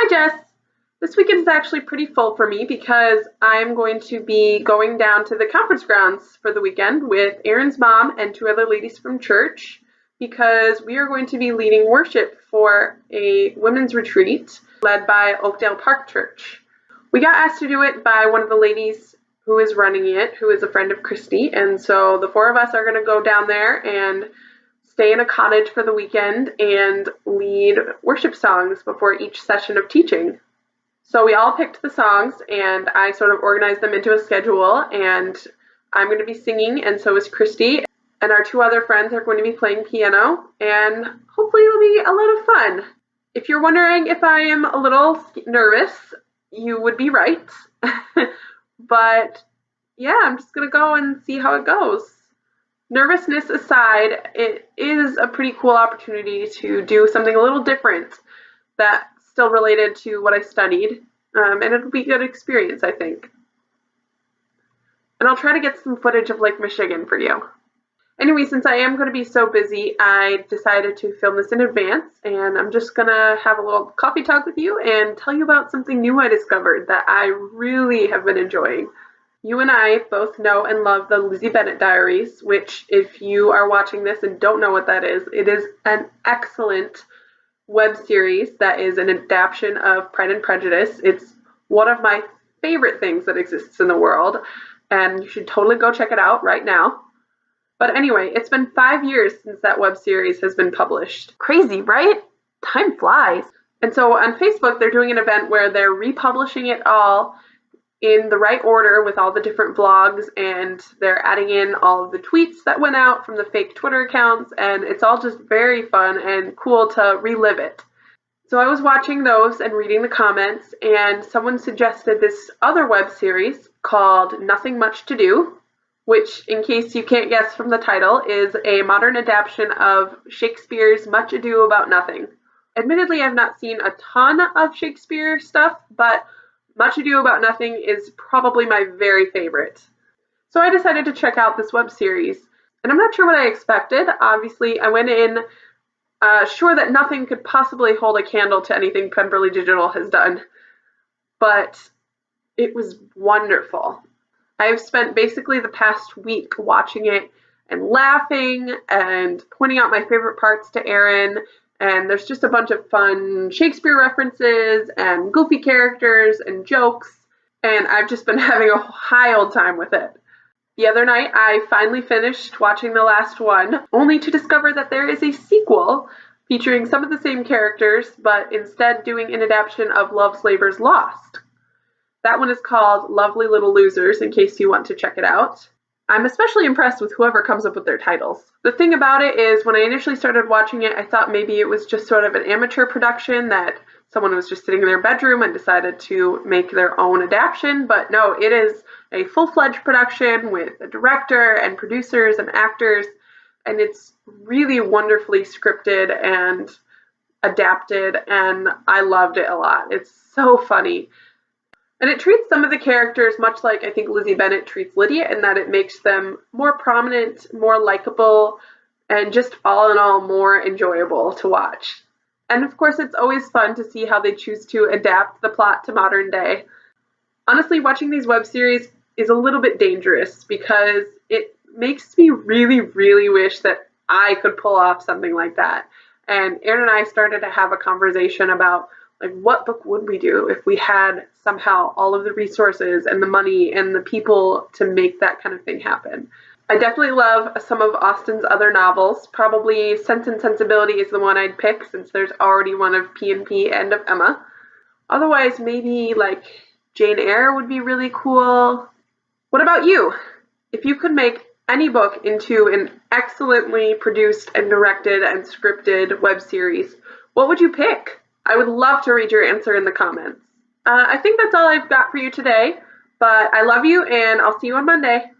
Hi Jess! This weekend is actually pretty full for me because I'm going to be going down to the conference grounds for the weekend with Aaron's mom and two other ladies from church because we are going to be leading worship for a women's retreat led by Oakdale Park Church. We got asked to do it by one of the ladies who is running it, who is a friend of Christy, and so the four of us are going to go down there and stay in a cottage for the weekend and lead worship songs before each session of teaching. So we all picked the songs and I sort of organized them into a schedule, and I'm going to be singing and so is Christy, and our two other friends are going to be playing piano, and hopefully it'll be a lot of fun. If you're wondering if I am a little nervous, you would be right. But yeah, I'm just going to go and see how it goes. Nervousness aside, it is a pretty cool opportunity to do something a little different that's still related to what I studied, and it'll be a good experience, I think. And I'll try to get some footage of Lake Michigan for you. Anyway, since I am going to be so busy, I decided to film this in advance, and I'm just going to have a little coffee talk with you and tell you about something new I discovered that I really have been enjoying. You and I both know and love the Lizzie Bennet Diaries, which, if you are watching this and don't know what that is, it is an excellent web series that is an adaptation of Pride and Prejudice. It's one of my favorite things that exists in the world, and you should totally go check it out right now. But anyway, it's been 5 years since that web series has been published. Crazy, right? Time flies. And so on Facebook, they're doing an event where they're republishing it all in the right order with all the different vlogs, and they're adding in all of the tweets that went out from the fake Twitter accounts, and it's all just very fun and cool to relive it. So I was watching those and reading the comments, and someone suggested this other web series called Nothing Much to Do, which, in case you can't guess from the title, is a modern adaptation of Shakespeare's Much Ado About Nothing. Admittedly, I've not seen a ton of Shakespeare stuff, but Much Ado About Nothing is probably my very favorite. So I decided to check out this web series, and I'm not sure what I expected. Obviously, I went in sure that nothing could possibly hold a candle to anything Pemberley Digital has done, but it was wonderful. I've spent basically the past week watching it and laughing and pointing out my favorite parts to Aaron. And there's just a bunch of fun Shakespeare references and goofy characters and jokes, and I've just been having a high old time with it. The other night, I finally finished watching the last one, only to discover that there is a sequel featuring some of the same characters, but instead doing an adaptation of Love's Lost. That one is called Lovely Little Losers, in case you want to check it out. I'm especially impressed with whoever comes up with their titles. The thing about it is, when I initially started watching it, I thought maybe it was just sort of an amateur production that someone was just sitting in their bedroom and decided to make their own adaptation, but no, it is a full-fledged production with a director and producers and actors, and it's really wonderfully scripted and adapted, and I loved it a lot. It's so funny. And it treats some of the characters much like I think Lizzie Bennet treats Lydia, in that it makes them more prominent, more likable, and just all in all more enjoyable to watch. And of course, it's always fun to see how they choose to adapt the plot to modern day. Honestly, watching these web series is a little bit dangerous because it makes me really, really wish that I could pull off something like that. And Aaron and I started to have a conversation about, like, what book would we do if we had somehow all of the resources and the money and the people to make that kind of thing happen. I definitely love some of Austen's other novels. Probably Sense and Sensibility is the one I'd pick, since there's already one of P&P and of Emma. Otherwise, maybe like Jane Eyre would be really cool. What about you? If you could make any book into an excellently produced and directed and scripted web series, what would you pick? I would love to read your answer in the comments. I think that's all I've got for you today, but I love you and I'll see you on Monday.